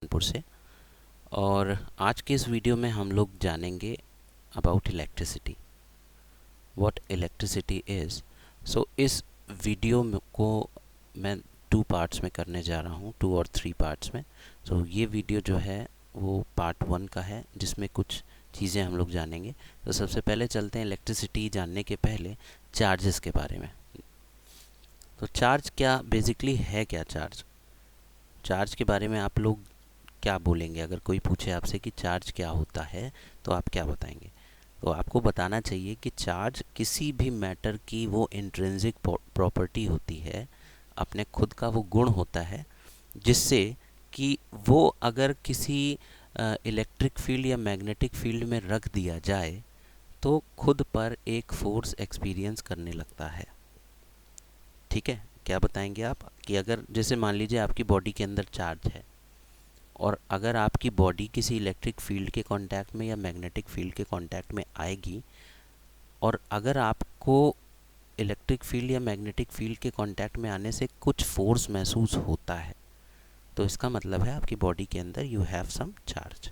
कानपुर से। और आज के इस वीडियो में हम लोग जानेंगे about electricity, what electricity is. So इस वीडियो को मैं 2 पार्ट्स में करने जा रहा हूँ, 2 और 3 पार्ट्स में। सो ये वीडियो जो है वो पार्ट 1 का है, जिसमें कुछ चीज़ें हम लोग जानेंगे। तो सबसे पहले चलते हैं इलेक्ट्रिसिटी जानने के पहले चार्जेस के बारे में। तो चार्ज क्या बेसिकली है, क्या चार्ज चार्ज के बारे में आप लोग क्या बोलेंगे? अगर कोई पूछे आपसे कि चार्ज क्या होता है तो आप क्या बताएंगे? तो आपको बताना चाहिए कि चार्ज किसी भी मैटर की वो इंट्रिंसिक प्रॉपर्टी होती है, अपने खुद का वो गुण होता है, जिससे कि वो अगर किसी इलेक्ट्रिक फील्ड या मैग्नेटिक फील्ड में रख दिया जाए तो खुद पर एक फोर्स एक्सपीरियंस करने लगता है। ठीक है, क्या बताएंगे आप कि अगर जैसे मान लीजिए आपकी बॉडी के अंदर चार्ज है, और अगर आपकी बॉडी किसी इलेक्ट्रिक फील्ड के कांटेक्ट में या मैग्नेटिक फील्ड के कांटेक्ट में आएगी, और अगर आपको इलेक्ट्रिक फील्ड या मैग्नेटिक फील्ड के कांटेक्ट में आने से कुछ फोर्स महसूस होता है, तो इसका मतलब है आपकी बॉडी के अंदर यू हैव सम चार्ज।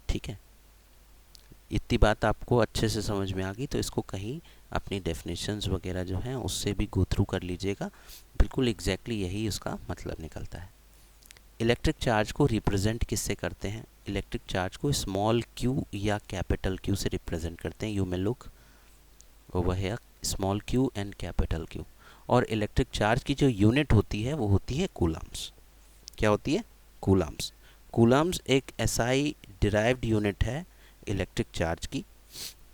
ठीक है, इतनी बात आपको अच्छे से समझ में आ गई, तो इसको कहीं अपनी डेफिनेशंस वगैरह जो हैं उससे भी गो थ्रू कर लीजिएगा। बिल्कुल एग्जैक्टली यही उसका मतलब निकलता है। इलेक्ट्रिक चार्ज को रिप्रेजेंट किससे करते हैं? इलेक्ट्रिक चार्ज को स्मॉल क्यू या कैपिटल क्यू से रिप्रेजेंट करते हैं। You may look over here, small Q and capital Q. और इलेक्ट्रिक चार्ज की जो यूनिट होती है वो होती है कूलम्स। क्या होती है? कूलम्स। कूलम्स एक एसआई डिराइव्ड यूनिट है इलेक्ट्रिक चार्ज की,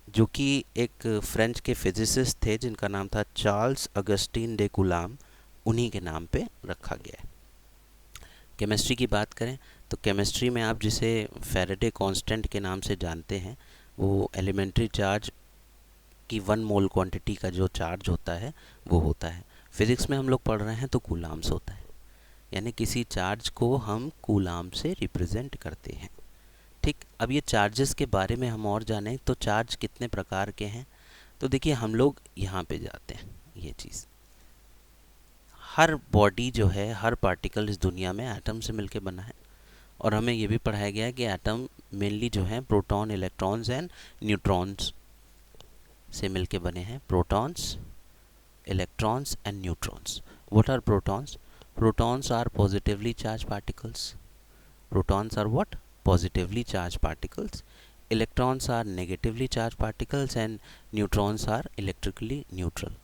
जो कि एक फ्रेंच के फिजिसिस्ट थे जिनका नाम था चार्ल्स अगस्टीन डे कूलाम, उन्हीं के नाम पे रखा गया है। केमिस्ट्री की बात करें तो केमिस्ट्री में आप जिसे फैराडे कांस्टेंट के नाम से जानते हैं, वो एलिमेंट्री चार्ज की 1 मोल क्वांटिटी का जो चार्ज होता है वो होता है। फिज़िक्स में हम लोग पढ़ रहे हैं तो कूलाम्स होता है, यानी किसी चार्ज को हम कूलाम से रिप्रेजेंट करते हैं। ठीक, अब ये चार्जेस के बारे में हम और जानें तो चार्ज कितने प्रकार के हैं। तो देखिए, हम लोग यहाँ पे जाते हैं। ये चीज़, हर बॉडी जो है, हर पार्टिकल इस दुनिया में एटम से मिलकर बना है। और हमें ये भी पढ़ाया गया है कि एटम मेनली जो है प्रोटॉन, इलेक्ट्रॉन्स एंड न्यूट्रॉन्स से मिलके बने हैं। Protons, electrons and neutrons. What are protons? Protons are positively charge particles. Protons are what? Positively charge particles. Electrons are negatively charge particles and neutrons are electrically neutral.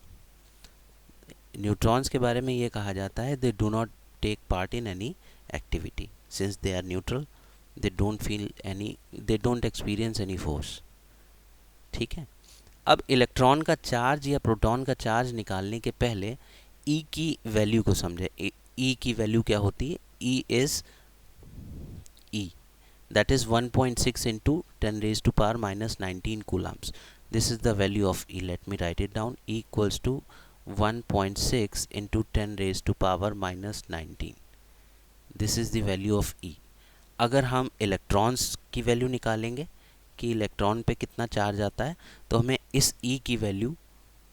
Neutrons के बारे में ये कहा जाता है, they do not take part in any activity since they are neutral, they don't feel any, they don't experience any force. ठीक है, अब इलेक्ट्रॉन का चार्ज या प्रोटॉन का चार्ज निकालने के पहले ई की वैल्यू को समझे। ई की वैल्यू क्या होती है? E is E, that is 1.6 into 10 raised to power minus 19 coulombs. This is the value of E. Let me write it down. E equals to 1.6 into 10 raised to power minus 19. This is the value of E. अगर हम electrons की value निकालेंगे कि electron पे कितना charge आता है, तो हमें इस E की वैल्यू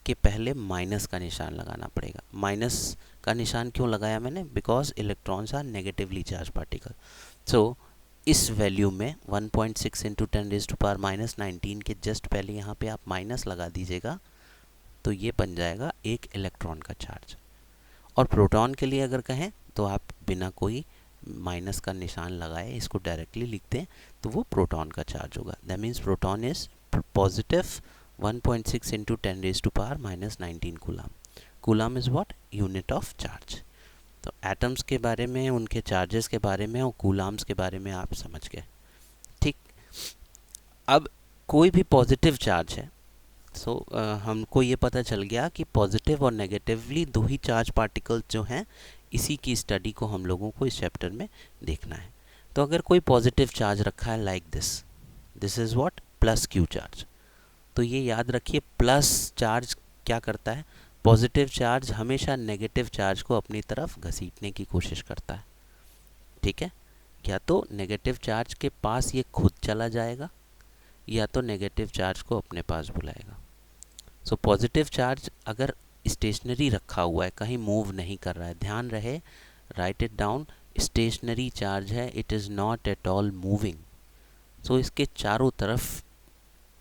के पहले माइनस का निशान लगाना पड़ेगा। माइनस का निशान क्यों लगाया मैंने? Because electrons are negatively charge particle. So इस वैल्यू में 1.6 into 10 raise to power minus 19 के जस्ट पहले यहाँ पे आप माइनस लगा दीजिएगा, तो ये बन जाएगा एक इलेक्ट्रॉन का चार्ज। और प्रोटॉन के लिए अगर कहें तो आप बिना कोई माइनस का निशान लगाए इसको डायरेक्टली लिख दें, तो वो प्रोटॉन का चार्ज होगा। That means proton is positive 1.6 into 10 raise to power minus 19 coulomb. Coulomb is what? Unit of charge. तो एटम्स के बारे में, उनके चार्जेस के बारे में और कूलाम्स के बारे में आप समझ गए। ठीक, अब कोई भी पॉजिटिव चार्ज है, सो हमको ये पता चल गया कि पॉजिटिव और नेगेटिवली दो ही चार्ज पार्टिकल्स जो हैं, इसी की स्टडी को हम लोगों को इस चैप्टर में देखना है। तो अगर कोई पॉजिटिव चार्ज रखा है like this, this is what? Plus Q charge. तो ये याद रखिए, प्लस चार्ज क्या करता है? पॉजिटिव चार्ज हमेशा नेगेटिव चार्ज को अपनी तरफ घसीटने की कोशिश करता है। ठीक है, या तो नेगेटिव चार्ज के पास ये खुद चला जाएगा, या तो नेगेटिव चार्ज को अपने पास बुलाएगा। सो पॉजिटिव चार्ज अगर स्टेशनरी रखा हुआ है, कहीं मूव नहीं कर रहा है, ध्यान रहे, write it down, stationary charge है, it is not at all moving. So इसके चारों तरफ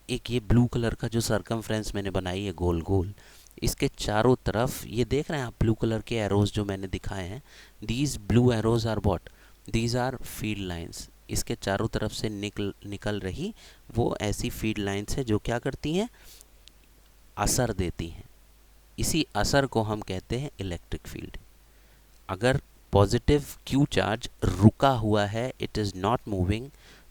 एक ये ब्लू कलर का जो सर्कमफ्रेंस मैंने बनाई है गोल गोल, इसके चारों तरफ ये देख रहे हैं आप ब्लू कलर के एरोज जो मैंने दिखाए हैं, these blue arrows are what, these are field lines. इसके चारों तरफ से निकल रही वो ऐसी फील्ड लाइंस है जो क्या करती हैं, असर देती हैं। इसी असर को हम कहते हैं इलेक्ट्रिक फील्ड। अगर पॉजिटिव क्यू चार्ज रुका हुआ है, इट इज़ नॉट मूविंग,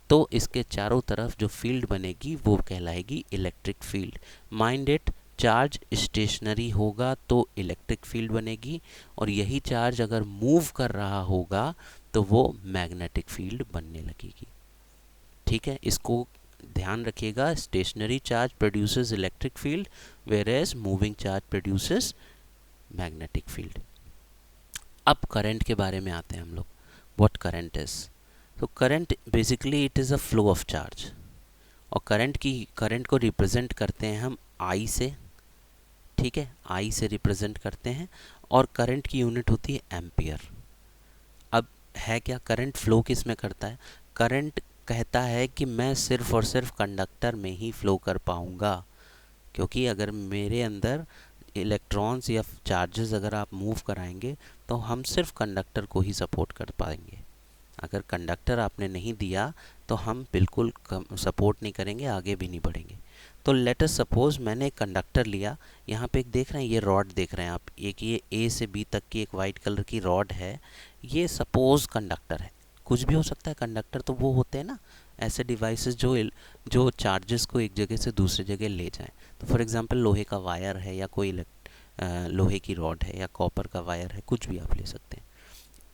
तो इसके चारों तरफ जो फील्ड बनेगी वो कहलाएगी electric field. Mind it, charge stationary होगा तो इलेक्ट्रिक फील्ड बनेगी, और यही चार्ज अगर मूव कर रहा होगा तो वो मैग्नेटिक फील्ड बनने लगेगी। ठीक है, इसको ध्यान रखिएगा। Stationary charge produces electric field, whereas moving charge produces magnetic field. अब करंट के बारे में आते हैं हम लोग। What current is? तो current basically it is a flow of charge, और करंट को रिप्रेजेंट करते हैं हम आई से। ठीक है, आई से रिप्रेजेंट करते हैं, और करंट की यूनिट होती है एम्पियर। अब है क्या, करंट फ्लो किस में करता है? करंट कहता है कि मैं सिर्फ और सिर्फ कंडक्टर में ही फ्लो कर पाऊँगा, क्योंकि अगर मेरे अंदर इलेक्ट्रॉन्स या चार्जेस अगर आप मूव कराएंगे तो हम सिर्फ कंडक्टर को ही सपोर्ट कर पाएंगे। अगर कंडक्टर आपने नहीं दिया तो हम बिल्कुल सपोर्ट नहीं करेंगे, आगे भी नहीं बढ़ेंगे। तो लेट अस सपोज मैंने एक कंडक्टर लिया, यहाँ पे एक देख रहे हैं, ये रॉड देख रहे हैं आप, एक ये ए से बी तक की एक वाइट कलर की रॉड है, ये सपोज कंडक्टर है। कुछ भी हो सकता है, कंडक्टर तो वो होते हैं ना ऐसे डिवाइसेस जो चार्जेस को एक जगह से दूसरी जगह ले जाएं। तो फॉर एग्जांपल लोहे का वायर है, या कोई लोहे की रॉड है, या कॉपर का वायर है, कुछ भी आप ले सकते हैं।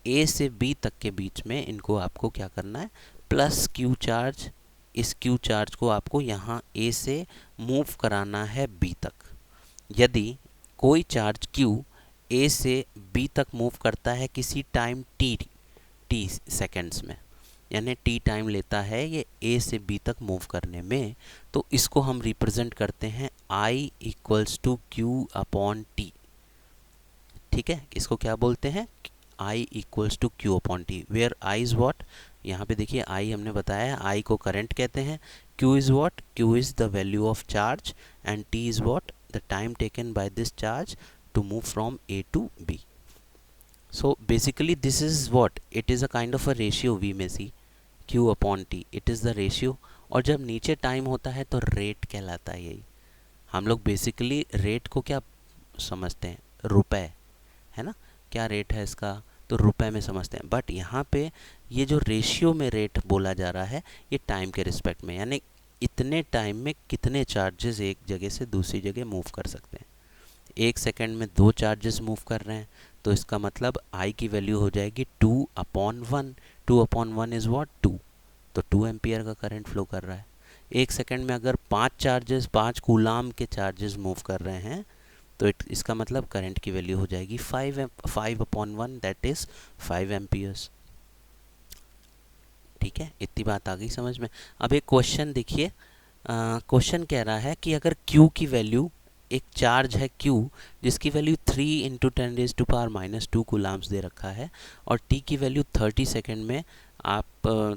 ए से बी तक के बीच में इनको आपको क्या करना है, प्लस क्यू चार्ज, इस क्यू चार्ज को आपको यहाँ ए से मूव कराना है बी तक। यदि कोई चार्ज क्यू ए से बी तक मूव करता है किसी टाइम टी सेकेंड्स में, यानी टी टाइम लेता है ये ए से बी तक मूव करने में, तो इसको हम रिप्रेजेंट करते हैं I equals to Q upon T. ठीक है, इसको क्या बोलते हैं, I equals to Q upon T, where I is what, यहाँ पे देखिए आई हमने बताया, आई को करंट कहते हैं, Q is what, Q is the value of charge, and T is what, the time taken by this charge to move from A to B. So basically this is what, it is a kind of a ratio we may see, Q upon T, it is the ratio। और जब नीचे time होता है तो rate कहलाता है। यही हम लोग बेसिकली रेट को क्या समझते हैं, रुपए, है ना, क्या रेट है इसका, तो रुपए में समझते हैं। बट यहाँ पे ये जो रेशियो में रेट बोला जा रहा है, ये टाइम के रिस्पेक्ट में, यानी इतने टाइम में कितने चार्जेस एक जगह से दूसरी जगह मूव कर सकते हैं। एक सेकेंड में 2 चार्जेस मूव कर रहे हैं, तो इसका मतलब आई की वैल्यू हो जाएगी 2/1। 2/1 इज़ व्हाट, 2, तो 2 एम्पियर का करंट फ्लो कर रहा है। एक सेकेंड में अगर 5 कूलाम के चार्जेस मूव कर रहे हैं, तो इसका मतलब करंट की वैल्यू हो जाएगी 5/1, दैट इज़ 5 एम्पियर्स। ठीक है, इतनी बात आ गई समझ में। अब एक क्वेश्चन देखिए, क्वेश्चन कह रहा है कि अगर Q की वैल्यू, एक चार्ज है Q जिसकी वैल्यू 3 × 10⁻² कूलाम्स दे रखा है, और T की वैल्यू 30 सेकेंड में आप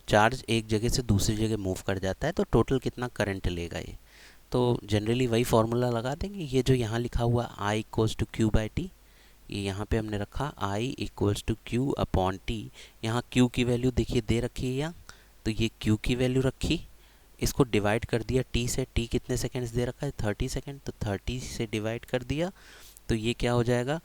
चार्ज एक जगह से दूसरी जगह मूव कर जाता है, तो टोटल कितना करंट लेगा ये। तो जनरली वही फार्मूला लगा देंगे, ये जो यहाँ लिखा हुआ I = Q/T, ये यहाँ पे हमने रखा I = Q/T। यहाँ Q की वैल्यू देखिए दे रखी है यहाँ, तो ये Q की वैल्यू रखी, इसको डिवाइड कर दिया T से, T कितने सेकेंड्स दे रखा है, 30 सेकेंड, तो 30 से डिवाइड कर दिया, तो ये क्या हो जाएगा,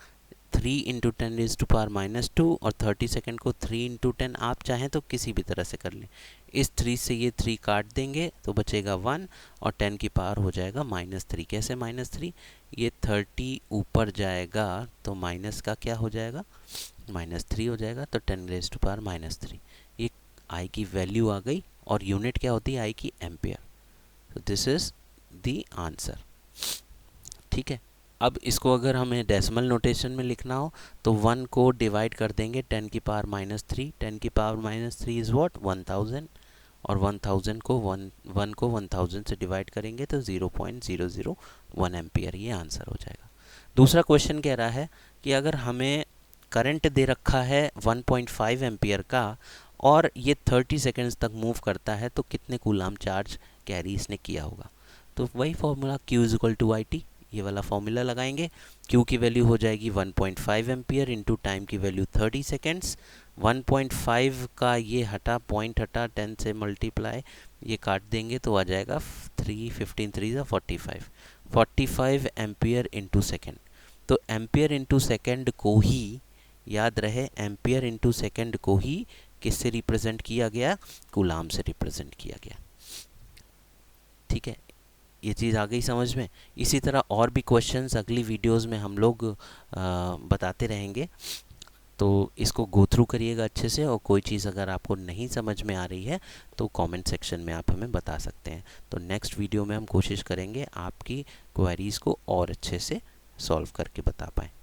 3 × 10⁻², और 30 सेकेंड को 3 × 10 आप चाहें तो किसी भी तरह से कर लें। इस 3 से ये 3 काट देंगे तो बचेगा 1, और 10 की पावर हो जाएगा -3। कैसे -3, ये 30 ऊपर जाएगा तो माइनस का क्या हो जाएगा, -3 हो जाएगा, तो 10⁻³ ये आई की वैल्यू आ गई, और यूनिट क्या होती है आई की, एम्पियर। तो दिस इज द आंसर। ठीक है, अब इसको अगर हमें डेसिमल नोटेशन में लिखना हो तो 1 को डिवाइड कर देंगे 10⁻³ 10⁻³ इज़ व्हाट, 1000, और 1000 को 1 को 1000 से डिवाइड करेंगे तो 0.001 एम्पियर, ये आंसर हो जाएगा। दूसरा क्वेश्चन कह रहा है कि अगर हमें करंट दे रखा है 1.5 एम्पियर का और ये 30 सेकेंड्स तक मूव करता है, तो कितने कूलाम चार्ज कैरी इसने किया होगा। तो वही formula Q is equal to I T, ये वाला फॉर्मूला लगाएंगे। Q की वैल्यू हो जाएगी 1.5 एम्पियर इंटू टाइम की वैल्यू 30 सेकेंड्स। 1.5 का ये हटा, पॉइंट हटा, 10 से मल्टीप्लाई, ये काट देंगे तो आ जाएगा 3 15 3 45 एम्पियर इंटू सेकेंड। तो एम्पियर इंटू सेकेंड को ही, याद रहे, एम्पियर इंटू सेकेंड को ही किससे रिप्रेजेंट किया गया, कूलाम से रिप्रेजेंट किया गया। ठीक है, ये चीज़ आ गई समझ में। इसी तरह और भी क्वेश्चंस अगली वीडियोस में हम लोग बताते रहेंगे, तो इसको गो थ्रू करिएगा अच्छे से। और कोई चीज़ अगर आपको नहीं समझ में आ रही है तो कमेंट सेक्शन में आप हमें बता सकते हैं। तो नेक्स्ट वीडियो में हम कोशिश करेंगे आपकी क्वेरीज़ को और अच्छे से सॉल्व करके बता पाएँ।